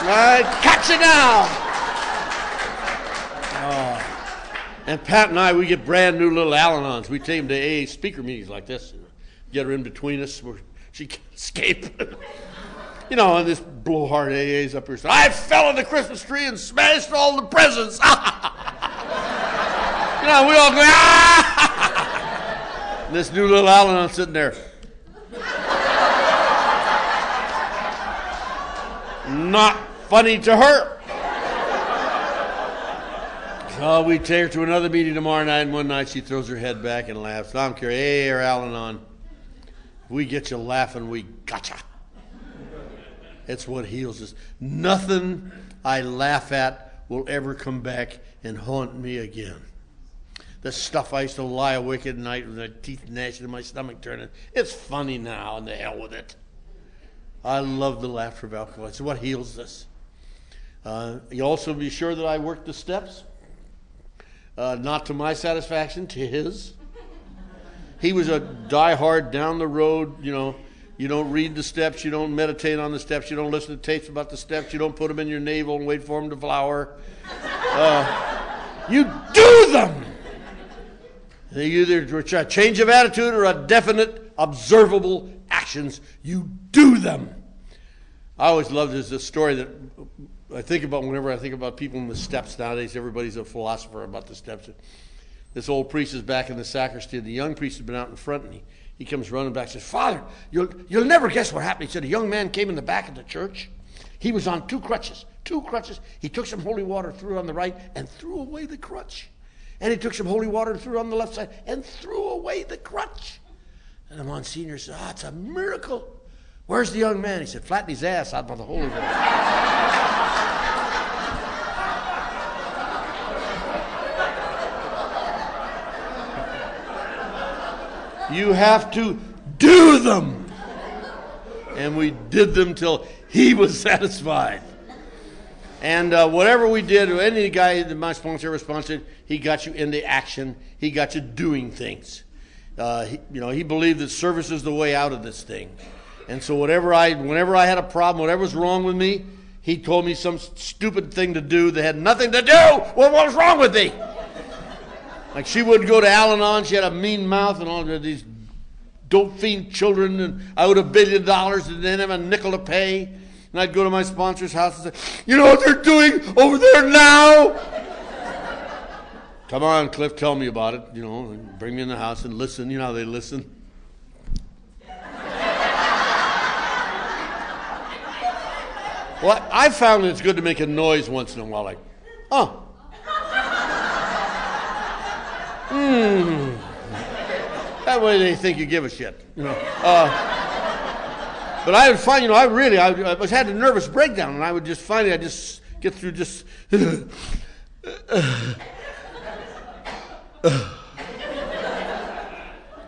I catch you now! Oh. And Pat and I, we get brand new little Al-Anons. We take them to AA speaker meetings like this. Get her in between us where she can't escape. You know, and this blowhard AA's up here saying, I fell on the Christmas tree and smashed all the presents. You know, we all go, ah! And this new little Al-Anon sitting there. Not funny to her. So we take her to another meeting tomorrow night, and one night she throws her head back and laughs. I don't care, AA or Al-Anon. We get you laughing, we gotcha. It's what heals us. Nothing I laugh at will ever come back and haunt me again. The stuff I used to lie awake at night with my teeth gnashing and my stomach turning. It's funny now, and the hell with it. I love the laughter of alcohol. It's what heals us. You also be sure that I work the steps. Not to my satisfaction, to his. He was a diehard down the road, you know. You don't read the steps, you don't meditate on the steps, you don't listen to tapes about the steps, you don't put them in your navel and wait for them to flower. You do them! They either a change of attitude or a definite, observable actions. You do them. I always loved this story that I think about whenever I think about people in the steps nowadays. Everybody's a philosopher about the steps. This old priest is back in the sacristy, and the young priest has been out in front, and he comes running back and says, Father, you'll never guess what happened. He said, a young man came in the back of the church. He was on 2 crutches. He took some holy water, threw it on the right, and threw away the crutch. And he took some holy water and threw it on the left side, and threw away the crutch. And the Monsignor said, it's a miracle. Where's the young man? He said, flatten his ass out by the holy water. You have to do them. And we did them till he was satisfied. And whatever we did, any guy that my sponsor ever sponsored, he got you into action. He got you doing things. He believed that service is the way out of this thing. And so whenever I had a problem, whatever was wrong with me, he told me some stupid thing to do that had nothing to do with what was wrong with me. Like she wouldn't go to Al-Anon. She had a mean mouth and all these dope fiend children, and I owed $1 billion and didn't have a nickel to pay. And I'd go to my sponsor's house and say, you know what they're doing over there now? Come on, Cliff, tell me about it. And bring me in the house and listen. You know how they listen. Well, I found that it's good to make a noise once in a while, like, oh. That way they think you give a shit, But I would find, I had a nervous breakdown, and I would just finally, I'd just get through just.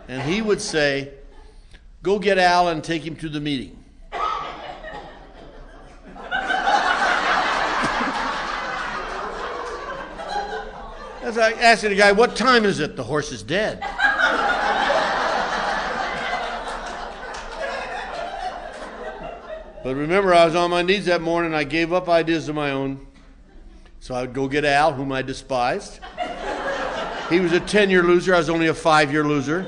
And he would say, go get Al and take him to the meeting. As I asked the guy, what time is it? The horse is dead. But remember, I was on my knees that morning. I gave up ideas of my own. So I would go get Al, whom I despised. He was a 10-year loser. I was only a 5-year loser.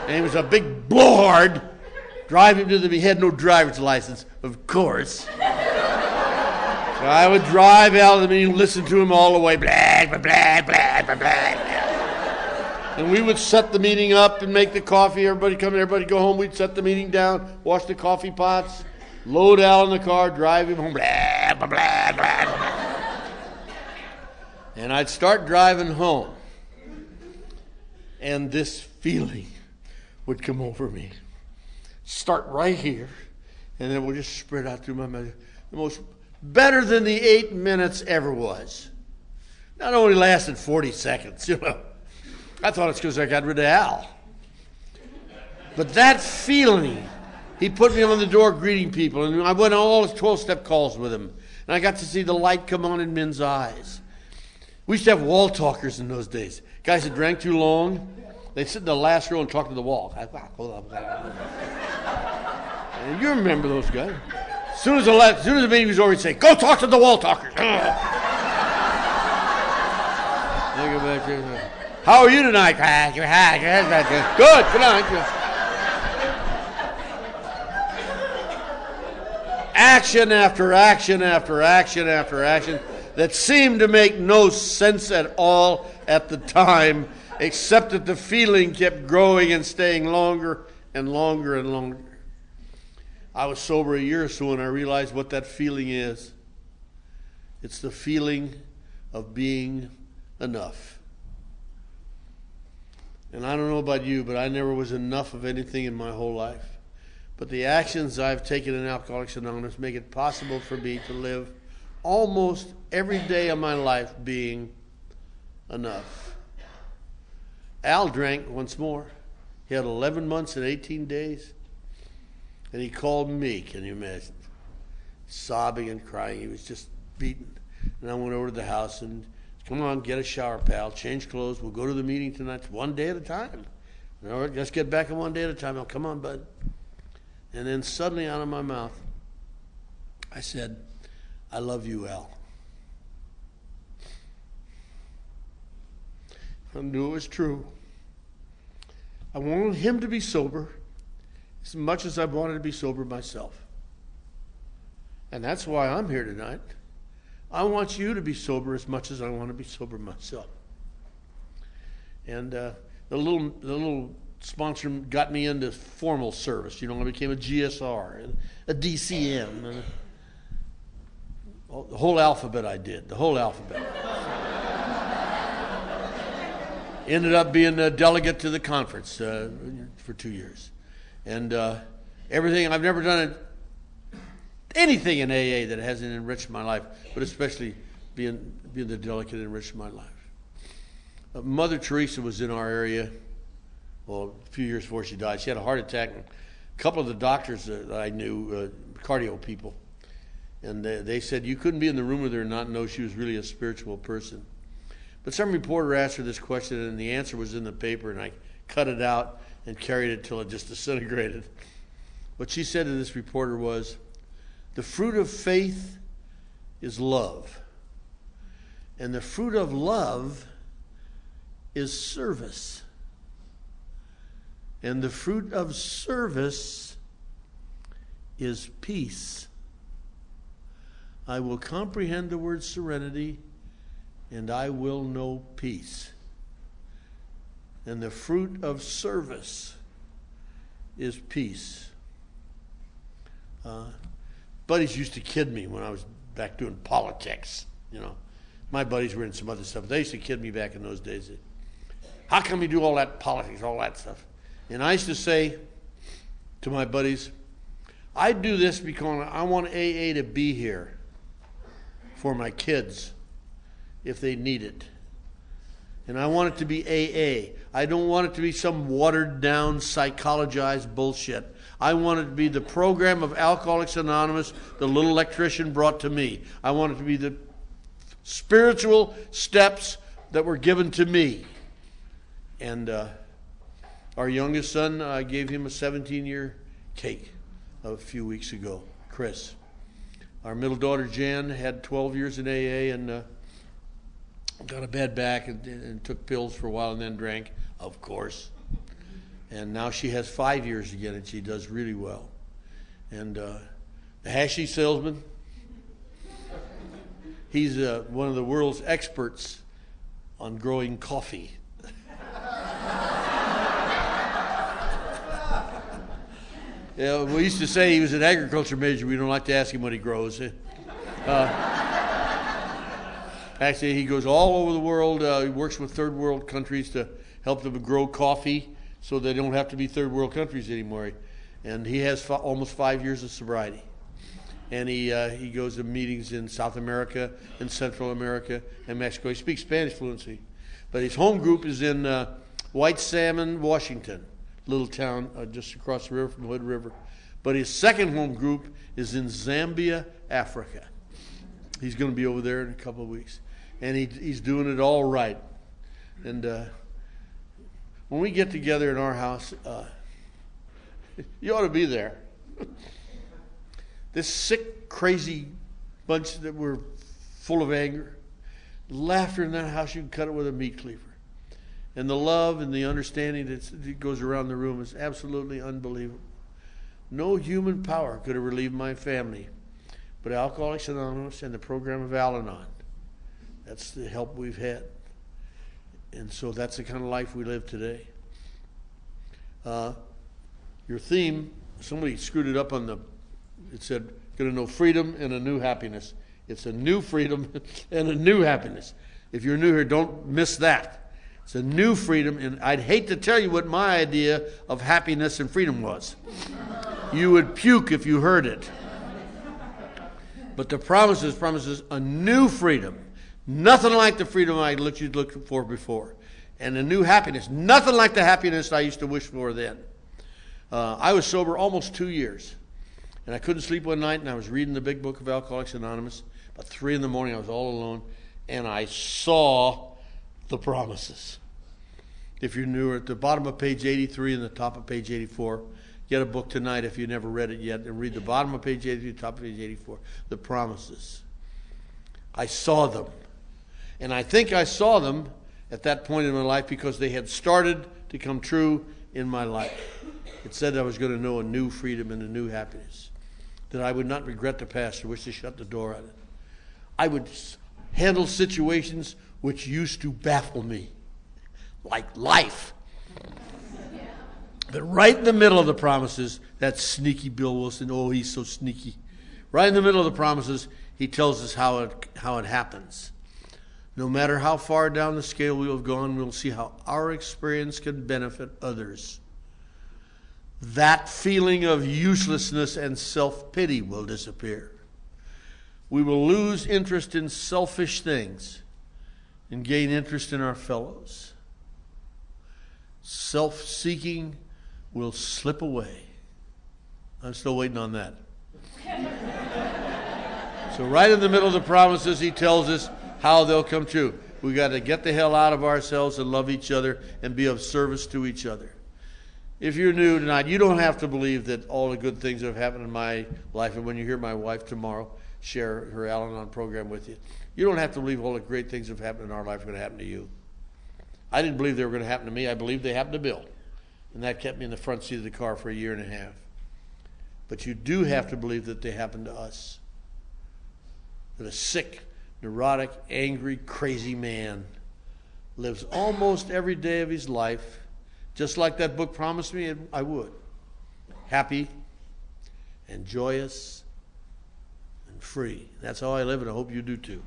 And he was a big blowhard. Drive him to the... He had no driver's license, of course. So I would drive Al to the meeting, listen to him all the way. Blah, blah, blah, blah, blah, blah. And we would set the meeting up and make the coffee. Everybody come in, everybody go home. We'd set the meeting down, wash the coffee pots, load Al in the car, drive him home. Blah, blah, blah, blah, blah. And I'd start driving home. And this feeling would come over me. Start right here. And then it would just spread out through my mouth. The most better than the 8 minutes ever was. Not only lasted 40 seconds, I thought it's because I got rid of Al. But that feeling, he put me on the door greeting people, and I went on all his 12-step calls with him. And I got to see the light come on in men's eyes. We used to have wall talkers in those days. Guys that drank too long, they'd sit in the last row and talk to the wall. And you remember those guys. As soon as the meeting was over, he'd say, go talk to the wall talkers. How are you tonight? Good, good night. Action after action after action after action that seemed to make no sense at all at the time, except that the feeling kept growing and staying longer and longer and longer. I was sober a year or so and I realized what that feeling is. It's the feeling of being enough. And I don't know about you, but I never was enough of anything in my whole life. But the actions I've taken in Alcoholics Anonymous make it possible for me to live almost every day of my life being enough. Al drank once more. He had 11 months and 18 days. And he called me, can you imagine? Sobbing and crying. He was just beaten. And I went over to the house and, come on, get a shower, pal. Change clothes. We'll go to the meeting tonight. It's one day at a time. All right, let's get back in one day at a time. Oh, come on, bud. And then suddenly out of my mouth, I said, I love you, Al. I knew it was true. I wanted him to be sober as much as I wanted to be sober myself. And that's why I'm here tonight. I want you to be sober as much as I want to be sober myself. And the little sponsor got me into formal service. I became a GSR, and a DCM, and the whole alphabet I did, the whole alphabet. Ended up being a delegate to the conference for 2 years. And everything, I've never done anything in AA that hasn't enriched my life, but especially being the delegate enriched my life. Mother Teresa was in our area well, a few years before she died. She had a heart attack. And a couple of the doctors that I knew, cardio people, and they said you couldn't be in the room with her and not know she was really a spiritual person. But some reporter asked her this question, and the answer was in the paper, and I cut it out and carried it till it just disintegrated. What she said to this reporter was, the fruit of faith is love. And the fruit of love is service. And the fruit of service is peace. I will comprehend the word serenity, and I will know peace. And the fruit of service is peace. Buddies used to kid me when I was back doing politics, you know. My buddies were in some other stuff. They used to kid me back in those days. How come you do all that politics, all that stuff? And I used to say to my buddies, I do this because I want AA to be here for my kids if they need it. And I want it to be AA. I don't want it to be some watered down, psychologized bullshit. I want it to be the program of Alcoholics Anonymous the little electrician brought to me. I want it to be the spiritual steps that were given to me. And our youngest son, I gave him a 17-year cake a few weeks ago, Chris. Our middle daughter, Jan, had 12 years in AA and got a bad back and took pills for a while and then drank, of course. And now she has 5 years again, and she does really well. And the hashish salesman, he's one of the world's experts on growing coffee. Yeah, we used to say he was an agriculture major. We don't like to ask him what he grows. Actually, he goes all over the world. He works with third world countries to help them grow coffee so they don't have to be third world countries anymore. And he has almost 5 years of sobriety. And he goes to meetings in South America and Central America and Mexico. He speaks Spanish fluency. But his home group is in White Salmon, Washington, little town just across the river from Hood River. But his second home group is in Zambia, Africa. He's going to be over there in a couple of weeks. And he's doing it all right. And when we get together in our house, you ought to be there. This sick, crazy bunch that we're full of anger. Laughter in that house, you can cut it with a meat cleaver. And the love and the understanding that goes around the room is absolutely unbelievable. No human power could have relieved my family, but Alcoholics Anonymous and the program of Al-Anon. That's the help we've had. And so that's the kind of life we live today. Your theme, somebody screwed it up on it said, going to know freedom and a new happiness. It's a new freedom and a new happiness. If you're new here, don't miss that. It's a new freedom, and I'd hate to tell you what my idea of happiness and freedom was. You would puke if you heard it. But the promises a new freedom. Nothing like the freedom I looked for before. And a new happiness. Nothing like the happiness I used to wish for then. I was sober almost 2 years. And I couldn't sleep one night, and I was reading the big book of Alcoholics Anonymous. About 3 in the morning, I was all alone. And I saw the promises. If you're new, at the bottom of page 83 and the top of page 84, get a book tonight if you never read it yet, and read the bottom of page 83, top of page 84, the promises. I saw them. And I think I saw them at that point in my life because they had started to come true in my life. It said I was going to know a new freedom and a new happiness, that I would not regret the past or wish to shut the door on it. I would handle situations which used to baffle me, like life. But right in the middle of the promises, that sneaky Bill Wilson, oh, he's so sneaky. Right in the middle of the promises, he tells us how it happens. No matter how far down the scale we have gone, we'll see how our experience can benefit others. That feeling of uselessness and self-pity will disappear. We will lose interest in selfish things and gain interest in our fellows. self-seeking will slip away. I'm still waiting on that. So right in the middle of the promises, he tells us how they'll come true. We got to get the hell out of ourselves and love each other and be of service to each other. If you're new tonight, you don't have to believe that all the good things that have happened in my life, and when you hear my wife tomorrow share her Al-Anon program with you, you don't have to believe all the great things that have happened in our life are going to happen to you. I didn't believe they were going to happen to me. I believed they happened to Bill. And that kept me in the front seat of the car for a year and a half. But you do have to believe that they happened to us. That a sick, neurotic, angry, crazy man lives almost every day of his life, just like that book promised me I would. Happy and joyous and free. That's how I live, and I hope you do too.